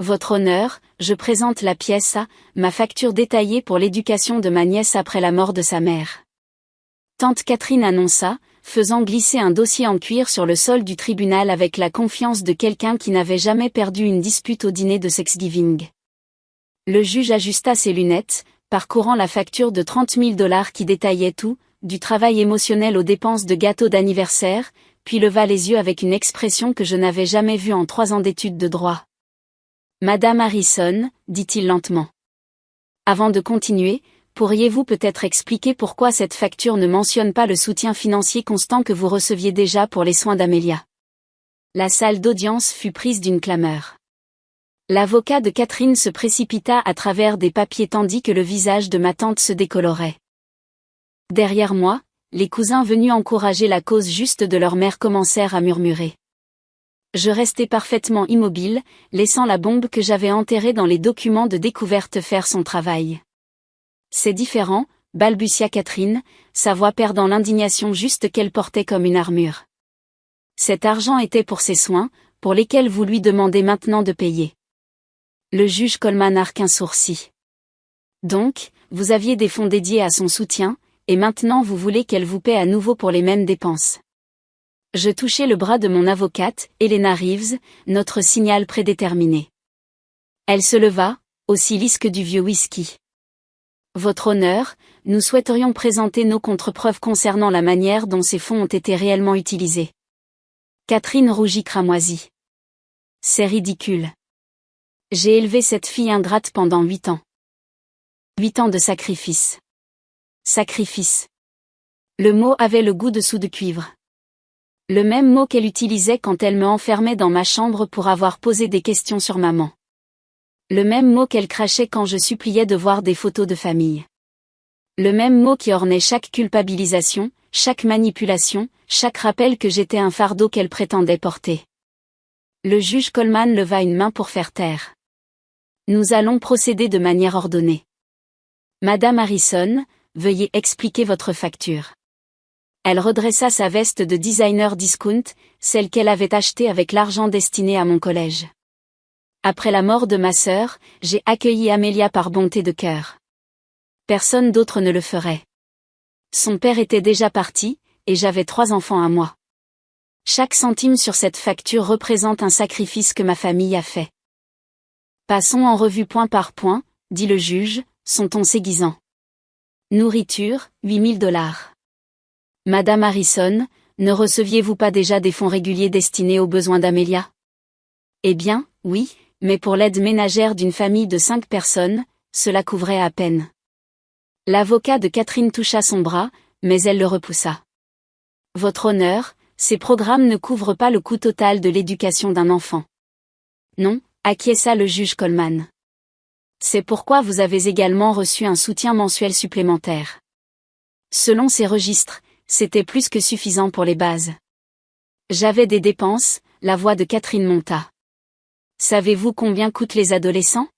Votre honneur, je présente la pièce A, ma facture détaillée pour l'éducation de ma nièce après la mort de sa mère. Tante Catherine annonça, faisant glisser un dossier en cuir sur le sol du tribunal avec la confiance de quelqu'un qui n'avait jamais perdu une dispute au dîner de Thanksgiving. Le juge ajusta ses lunettes, parcourant la facture de $30 000 qui détaillait tout, du travail émotionnel aux dépenses de gâteau d'anniversaire, puis leva les yeux avec une expression que je n'avais jamais vue en 3 ans d'études de droit. Madame Harrison, dit-il lentement. Avant de continuer, pourriez-vous peut-être expliquer pourquoi cette facture ne mentionne pas le soutien financier constant que vous receviez déjà pour les soins d'Amelia? La salle d'audience fut prise d'une clameur. L'avocat de Catherine se précipita à travers des papiers tandis que le visage de ma tante se décolorait. Derrière moi, les cousins venus encourager la cause juste de leur mère commencèrent à murmurer. Je restai parfaitement immobile, laissant la bombe que j'avais enterrée dans les documents de découverte faire son travail. C'est différent, balbutia Catherine, sa voix perdant l'indignation juste qu'elle portait comme une armure. Cet argent était pour ses soins, pour lesquels vous lui demandez maintenant de payer. Le juge Coleman arque un sourcil. Donc, vous aviez des fonds dédiés à son soutien, et maintenant vous voulez qu'elle vous paie à nouveau pour les mêmes dépenses. Je touchai le bras de mon avocate, Helena Reeves, notre signal prédéterminé. Elle se leva, aussi lisse que du vieux whisky. Votre honneur, nous souhaiterions présenter nos contre-preuves concernant la manière dont ces fonds ont été réellement utilisés. Catherine rougit cramoisie. C'est ridicule. J'ai élevé cette fille ingrate pendant 8 ans. 8 ans de sacrifice. Sacrifice. Le mot avait le goût de sou de cuivre. Le même mot qu'elle utilisait quand elle me enfermait dans ma chambre pour avoir posé des questions sur maman. Le même mot qu'elle crachait quand je suppliais de voir des photos de famille. Le même mot qui ornait chaque culpabilisation, chaque manipulation, chaque rappel que j'étais un fardeau qu'elle prétendait porter. Le juge Coleman leva une main pour faire taire. Nous allons procéder de manière ordonnée. Madame Harrison, veuillez expliquer votre facture. Elle redressa sa veste de designer discount, celle qu'elle avait achetée avec l'argent destiné à mon collège. Après la mort de ma sœur, j'ai accueilli Amelia par bonté de cœur. Personne d'autre ne le ferait. Son père était déjà parti, et j'avais 3 enfants à moi. Chaque centime sur cette facture représente un sacrifice que ma famille a fait. Passons en revue point par point, dit le juge, son ton s'aiguisant. Nourriture, $8 000. Madame Harrison, ne receviez-vous pas déjà des fonds réguliers destinés aux besoins d'Amelia? Eh bien, oui, mais pour l'aide ménagère d'une famille de 5 personnes, cela couvrait à peine. L'avocat de Catherine toucha son bras, mais elle le repoussa. Votre honneur, ces programmes ne couvrent pas le coût total de l'éducation d'un enfant. Non, acquiesça le juge Coleman. C'est pourquoi vous avez également reçu un soutien mensuel supplémentaire. Selon ces registres, c'était plus que suffisant pour les bases. J'avais des dépenses, la voix de Catherine monta. Savez-vous combien coûtent les adolescents?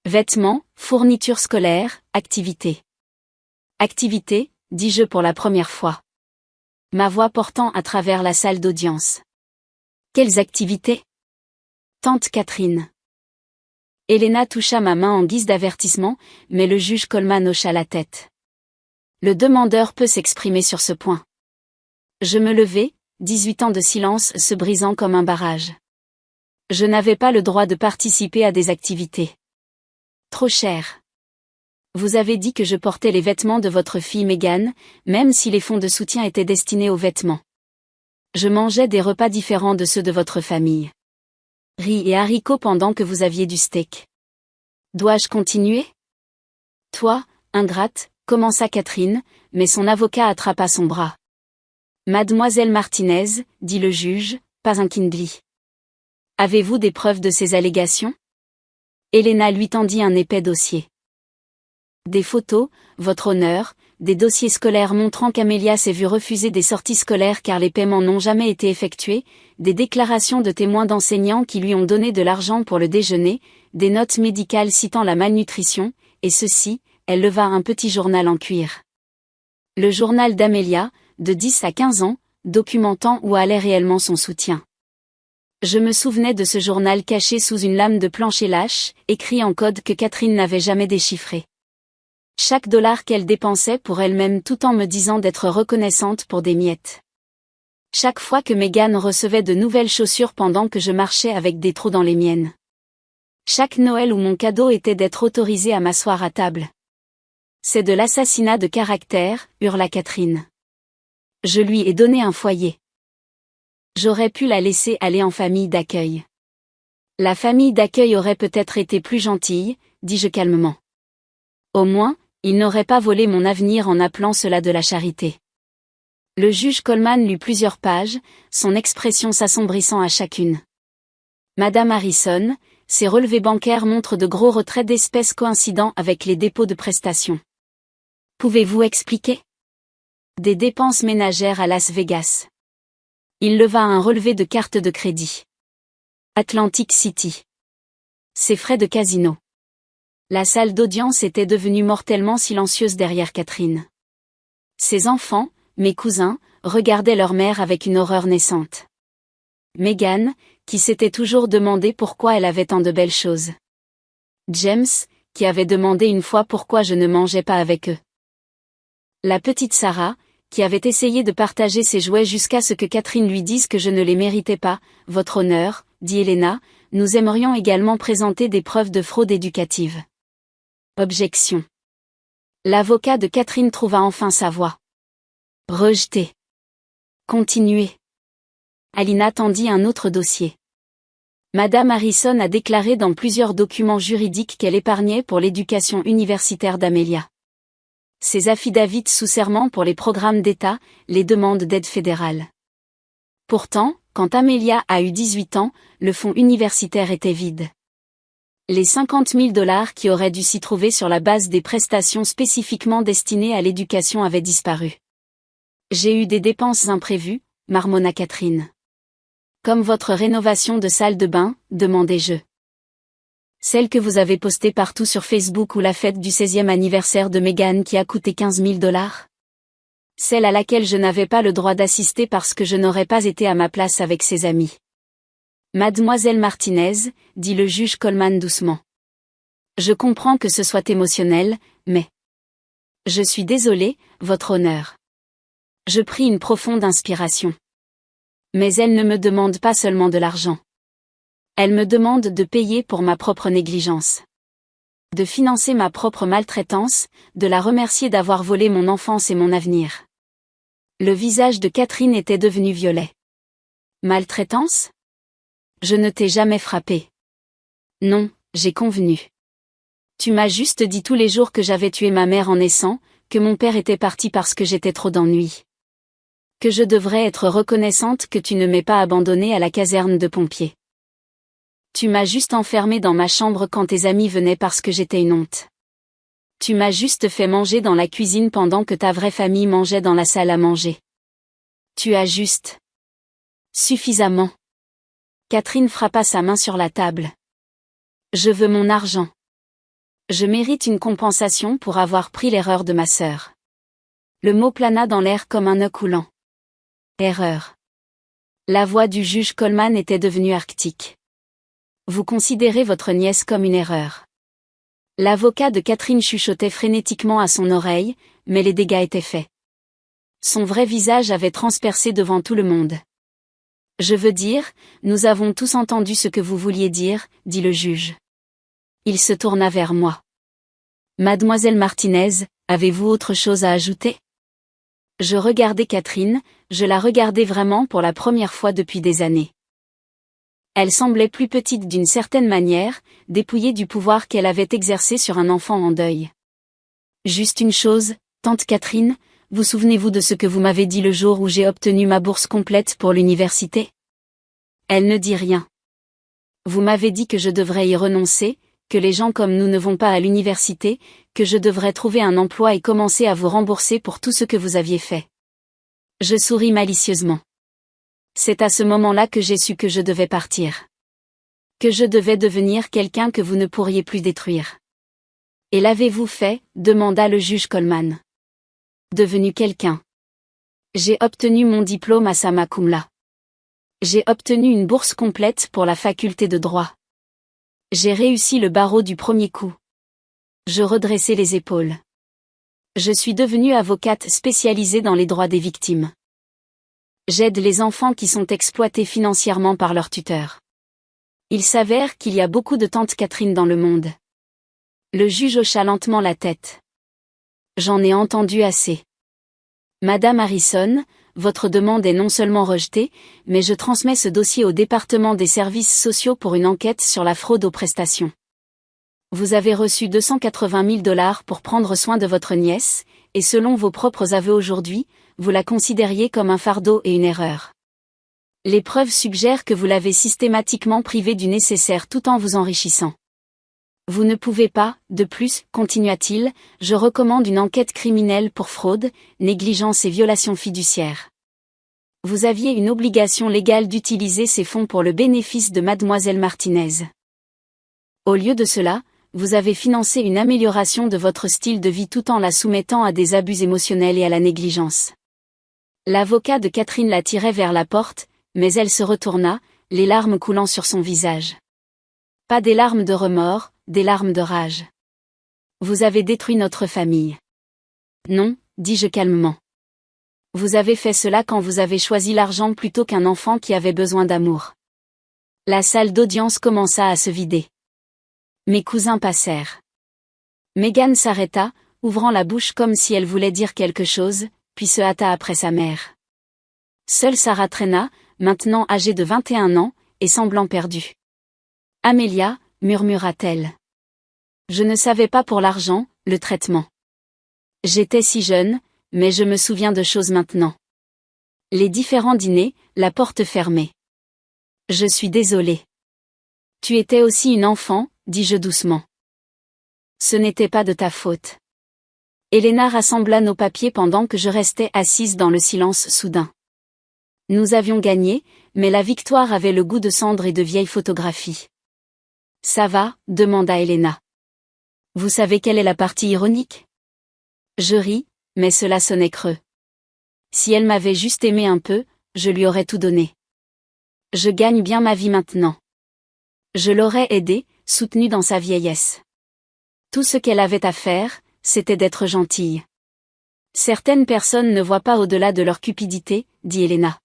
Vêtements, fournitures scolaires, activités. Activités, dis-je pour la première fois. Ma voix portant à travers la salle d'audience. Quelles activités? Tante Catherine. Helena toucha ma main en guise d'avertissement, mais le juge Coleman hocha la tête. Le demandeur peut s'exprimer sur ce point. Je me levai, 18 ans de silence se brisant comme un barrage. Je n'avais pas le droit de participer à des activités. Trop cher. Vous avez dit que je portais les vêtements de votre fille Meghan, même si les fonds de soutien étaient destinés aux vêtements. Je mangeais des repas différents de ceux de votre famille. Riz et haricots pendant que vous aviez du steak. Dois-je continuer? Toi, ingrate, commença Catherine, mais son avocat attrapa son bras. Mademoiselle Martinez, dit le juge, pas un Kindly. Avez-vous des preuves de ces allégations? Helena lui tendit un épais dossier. Des photos, votre honneur, des dossiers scolaires montrant qu'Amelia s'est vue refuser des sorties scolaires car les paiements n'ont jamais été effectués, des déclarations de témoins d'enseignants qui lui ont donné de l'argent pour le déjeuner, des notes médicales citant la malnutrition, et ceci, elle leva un petit journal en cuir. Le journal d'Amelia, de 10 à 15 ans, documentant où allait réellement son soutien. Je me souvenais de ce journal caché sous une lame de plancher lâche, écrit en code que Catherine n'avait jamais déchiffré. Chaque dollar qu'elle dépensait pour elle-même tout en me disant d'être reconnaissante pour des miettes. Chaque fois que Meghan recevait de nouvelles chaussures pendant que je marchais avec des trous dans les miennes. Chaque Noël où mon cadeau était d'être autorisée à m'asseoir à table. C'est de l'assassinat de caractère, hurla Catherine. Je lui ai donné un foyer. J'aurais pu la laisser aller en famille d'accueil. La famille d'accueil aurait peut-être été plus gentille, dis-je calmement. Au moins, il n'aurait pas volé mon avenir en appelant cela de la charité. Le juge Coleman lut plusieurs pages, son expression s'assombrissant à chacune. Madame Harrison, ses relevés bancaires montrent de gros retraits d'espèces coïncidant avec les dépôts de prestations. Pouvez-vous expliquer? Des dépenses ménagères à Las Vegas. Il leva un relevé de carte de crédit. Atlantic City. Ses frais de casino. La salle d'audience était devenue mortellement silencieuse derrière Catherine. Ses enfants, mes cousins, regardaient leur mère avec une horreur naissante. Meghan, qui s'était toujours demandé pourquoi elle avait tant de belles choses. James, qui avait demandé une fois pourquoi je ne mangeais pas avec eux. La petite Sarah, qui avait essayé de partager ses jouets jusqu'à ce que Catherine lui dise que je ne les méritais pas. Votre honneur, dit Helena, nous aimerions également présenter des preuves de fraude éducative. Objection. L'avocat de Catherine trouva enfin sa voix. Rejeté. Continuez. Alina tendit un autre dossier. Madame Harrison a déclaré dans plusieurs documents juridiques qu'elle épargnait pour l'éducation universitaire d'Amelia. Ses affidavits sous serment pour les programmes d'État, les demandes d'aide fédérale. Pourtant, quand Amelia a eu 18 ans, le fonds universitaire était vide. Les 50 000 $ qui auraient dû s'y trouver sur la base des prestations spécifiquement destinées à l'éducation avaient disparu. J'ai eu des dépenses imprévues, marmonna Catherine. Comme votre rénovation de salle de bain, demandai-je. Celle que vous avez postée partout sur Facebook ou la fête du 16e anniversaire de Meghan qui a coûté 15 000 $? Celle à laquelle je n'avais pas le droit d'assister parce que je n'aurais pas été à ma place avec ses amis. Mademoiselle Martinez, dit le juge Coleman doucement. Je comprends que ce soit émotionnel, mais... Je suis désolé, votre honneur. Je pris une profonde inspiration. Mais elle ne me demande pas seulement de l'argent. Elle me demande de payer pour ma propre négligence. De financer ma propre maltraitance, de la remercier d'avoir volé mon enfance et mon avenir. Le visage de Catherine était devenu violet. Maltraitance? Je ne t'ai jamais frappé. Non, j'ai convenu. Tu m'as juste dit tous les jours que j'avais tué ma mère en naissant, que mon père était parti parce que j'étais trop d'ennui. Que je devrais être reconnaissante que tu ne m'aies pas abandonnée à la caserne de pompiers. Tu m'as juste enfermée dans ma chambre quand tes amis venaient parce que j'étais une honte. Tu m'as juste fait manger dans la cuisine pendant que ta vraie famille mangeait dans la salle à manger. Tu as juste... Suffisamment. Catherine frappa sa main sur la table. Je veux mon argent. Je mérite une compensation pour avoir pris l'erreur de ma sœur. Le mot plana dans l'air comme un nœud coulant. Erreur. La voix du juge Coleman était devenue arctique. Vous considérez votre nièce comme une erreur. L'avocat de Catherine chuchotait frénétiquement à son oreille, mais les dégâts étaient faits. Son vrai visage avait transpercé devant tout le monde. Je veux dire, nous avons tous entendu ce que vous vouliez dire, dit le juge. Il se tourna vers moi. Mademoiselle Martinez, avez-vous autre chose à ajouter? Je regardais Catherine, je la regardais vraiment pour la première fois depuis des années. Elle semblait plus petite d'une certaine manière, dépouillée du pouvoir qu'elle avait exercé sur un enfant en deuil. Juste une chose, tante Catherine, vous souvenez-vous de ce que vous m'avez dit le jour où j'ai obtenu ma bourse complète pour l'université? Elle ne dit rien. Vous m'avez dit que je devrais y renoncer, que les gens comme nous ne vont pas à l'université, que je devrais trouver un emploi et commencer à vous rembourser pour tout ce que vous aviez fait. Je souris malicieusement. C'est à ce moment-là que j'ai su que je devais partir. Que je devais devenir quelqu'un que vous ne pourriez plus détruire. Et l'avez-vous fait? Demanda le juge Coleman. Devenu quelqu'un. J'ai obtenu mon diplôme à Summa Cum Laude. J'ai obtenu une bourse complète pour la faculté de droit. J'ai réussi le barreau du premier coup. Je redressai les épaules. Je suis devenue avocate spécialisée dans les droits des victimes. J'aide les enfants qui sont exploités financièrement par leurs tuteurs. Il s'avère qu'il y a beaucoup de tantes Catherine dans le monde. Le juge hocha lentement la tête. J'en ai entendu assez. Madame Harrison, votre demande est non seulement rejetée, mais je transmets ce dossier au département des services sociaux pour une enquête sur la fraude aux prestations. Vous avez reçu 280 000 $ pour prendre soin de votre nièce, et selon vos propres aveux aujourd'hui, vous la considériez comme un fardeau et une erreur. Les preuves suggèrent que vous l'avez systématiquement privée du nécessaire tout en vous enrichissant. Vous ne pouvez pas, de plus, continua-t-il, je recommande une enquête criminelle pour fraude, négligence et violation fiduciaire. Vous aviez une obligation légale d'utiliser ces fonds pour le bénéfice de mademoiselle Martinez. Au lieu de cela, vous avez financé une amélioration de votre style de vie tout en la soumettant à des abus émotionnels et à la négligence. L'avocat de Catherine la tirait vers la porte, mais elle se retourna, les larmes coulant sur son visage. Pas des larmes de remords, des larmes de rage. Vous avez détruit notre famille. Non, dis-je calmement. Vous avez fait cela quand vous avez choisi l'argent plutôt qu'un enfant qui avait besoin d'amour. La salle d'audience commença à se vider. Mes cousins passèrent. Meghan s'arrêta, ouvrant la bouche comme si elle voulait dire quelque chose, puis se hâta après sa mère. Seule Sarah traîna, maintenant âgée de 21 ans, et semblant perdue. Amelia, murmura-t-elle. Je ne savais pas pour l'argent, le traitement. J'étais si jeune, mais je me souviens de choses maintenant. Les différents dîners, la porte fermée. Je suis désolée. Tu étais aussi une enfant, dis-je doucement. Ce n'était pas de ta faute. Helena rassembla nos papiers pendant que je restais assise dans le silence soudain. Nous avions gagné, mais la victoire avait le goût de cendres et de vieilles photographies. Ça va, demanda Helena. Vous savez quelle est la partie ironique? Je ris, mais cela sonnait creux. Si elle m'avait juste aimé un peu, je lui aurais tout donné. Je gagne bien ma vie maintenant. Je l'aurais aidée, soutenue dans sa vieillesse. Tout ce qu'elle avait à faire, c'était d'être gentille. Certaines personnes ne voient pas au-delà de leur cupidité, dit Helena.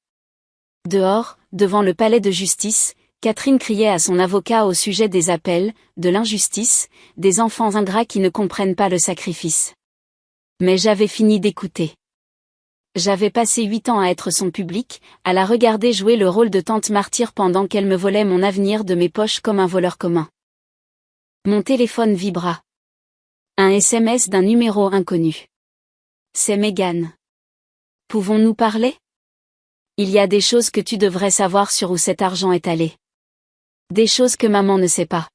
Dehors, devant le palais de justice, Catherine criait à son avocat au sujet des appels, de l'injustice, des enfants ingrats qui ne comprennent pas le sacrifice. Mais j'avais fini d'écouter. J'avais passé 8 ans à être son public, à la regarder jouer le rôle de tante martyre pendant qu'elle me volait mon avenir de mes poches comme un voleur commun. Mon téléphone vibra. Un SMS d'un numéro inconnu. C'est Meghan. Pouvons-nous parler? Il y a des choses que tu devrais savoir sur où cet argent est allé. Des choses que maman ne sait pas.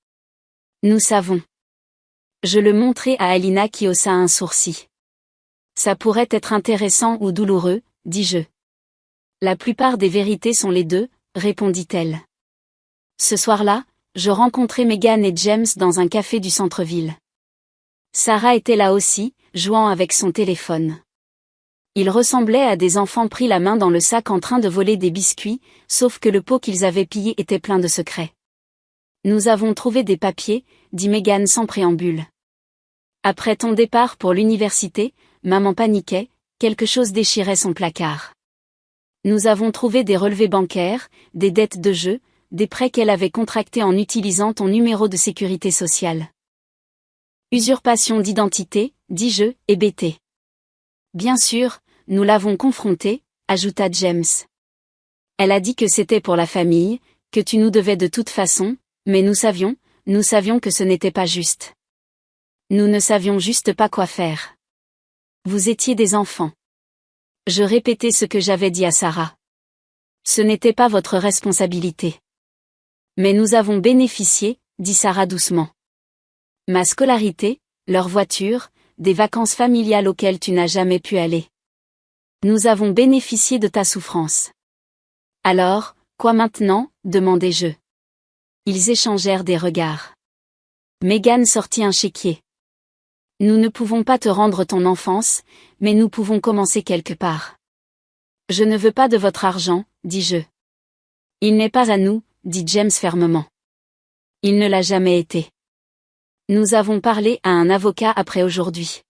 Nous savons. Je le montrai à Alina qui haussa un sourcil. Ça pourrait être intéressant ou douloureux, dis-je. La plupart des vérités sont les deux, répondit-elle. Ce soir-là, je rencontrai Meghan et James dans un café du centre-ville. Sarah était là aussi, jouant avec son téléphone. Ils ressemblaient à des enfants pris la main dans le sac en train de voler des biscuits, sauf que le pot qu'ils avaient pillé était plein de secrets. Nous avons trouvé des papiers, dit Meghan sans préambule. Après ton départ pour l'université, maman paniquait, quelque chose déchirait son placard. Nous avons trouvé des relevés bancaires, des dettes de jeu, des prêts qu'elle avait contractés en utilisant ton numéro de sécurité sociale. Usurpation d'identité, dis-je, hébété. Bien sûr, nous l'avons confrontée, ajouta James. Elle a dit que c'était pour la famille, que tu nous devais de toute façon, mais nous savions que ce n'était pas juste. Nous ne savions juste pas quoi faire. Vous étiez des enfants. Je répétais ce que j'avais dit à Sarah. Ce n'était pas votre responsabilité. Mais nous avons bénéficié, dit Sarah doucement. Ma scolarité, leur voiture, des vacances familiales auxquelles tu n'as jamais pu aller. Nous avons bénéficié de ta souffrance. Alors, quoi maintenant, demandai-je. Ils échangèrent des regards. Meghan sortit un chéquier. Nous ne pouvons pas te rendre ton enfance, mais nous pouvons commencer quelque part. Je ne veux pas de votre argent, dis-je. Il n'est pas à nous, dit James fermement. Il ne l'a jamais été. Nous avons parlé à un avocat après aujourd'hui.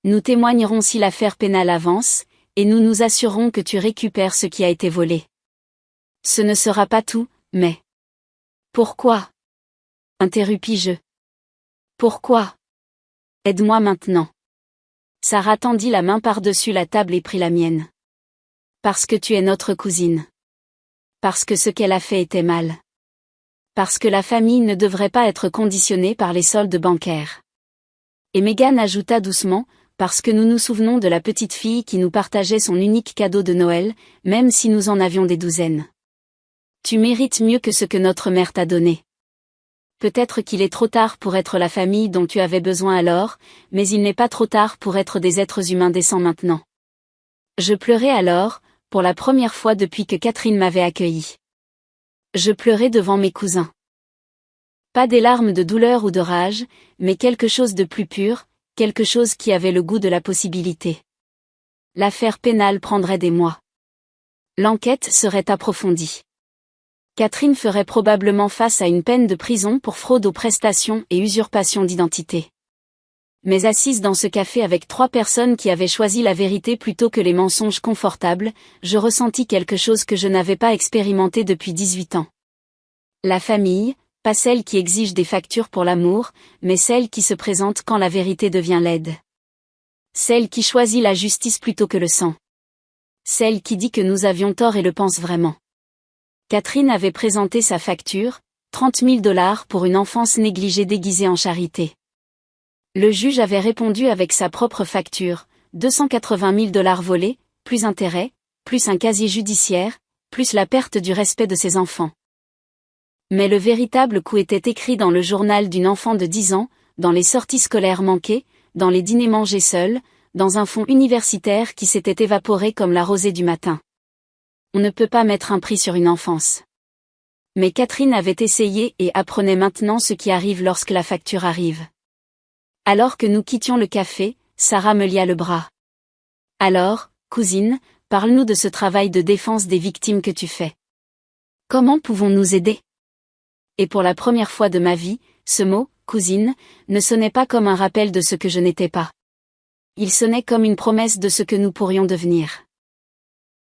Nous témoignerons si l'affaire pénale avance, et nous nous assurerons que tu récupères ce qui a été volé. Ce ne sera pas tout, mais... Pourquoi? Interrompis-je. Pourquoi? Aide-moi maintenant. Sarah tendit la main par-dessus la table et prit la mienne. Parce que tu es notre cousine. Parce que ce qu'elle a fait était mal. Parce que la famille ne devrait pas être conditionnée par les soldes bancaires. Et Megan ajouta doucement, parce que nous nous souvenons de la petite fille qui nous partageait son unique cadeau de Noël, même si nous en avions des douzaines. Tu mérites mieux que ce que notre mère t'a donné. Peut-être qu'il est trop tard pour être la famille dont tu avais besoin alors, mais il n'est pas trop tard pour être des êtres humains décents maintenant. Je pleurais alors, pour la première fois depuis que Catherine m'avait accueillie. Je pleurais devant mes cousins. Pas des larmes de douleur ou de rage, mais quelque chose de plus pur, quelque chose qui avait le goût de la possibilité. L'affaire pénale prendrait des mois. L'enquête serait approfondie. Catherine ferait probablement face à une peine de prison pour fraude aux prestations et usurpation d'identité. Mais assise dans ce café avec 3 personnes qui avaient choisi la vérité plutôt que les mensonges confortables, je ressentis quelque chose que je n'avais pas expérimenté depuis 18 ans. La famille, pas celle qui exige des factures pour l'amour, mais celle qui se présente quand la vérité devient laide. Celle qui choisit la justice plutôt que le sang. Celle qui dit que nous avions tort et le pense vraiment. Catherine avait présenté sa facture, 30 000 $ pour une enfance négligée déguisée en charité. Le juge avait répondu avec sa propre facture, 280 000 $ volés, plus intérêts, plus un casier judiciaire, plus la perte du respect de ses enfants. Mais le véritable coup était écrit dans le journal d'une enfant de 10 ans, dans les sorties scolaires manquées, dans les dîners mangés seuls, dans un fonds universitaire qui s'était évaporé comme la rosée du matin. On ne peut pas mettre un prix sur une enfance. Mais Catherine avait essayé et apprenait maintenant ce qui arrive lorsque la facture arrive. Alors que nous quittions le café, Sarah me lia le bras. Alors, cousine, parle-nous de ce travail de défense des victimes que tu fais. Comment pouvons-nous aider? Et pour la première fois de ma vie, ce mot, cousine, ne sonnait pas comme un rappel de ce que je n'étais pas. Il sonnait comme une promesse de ce que nous pourrions devenir.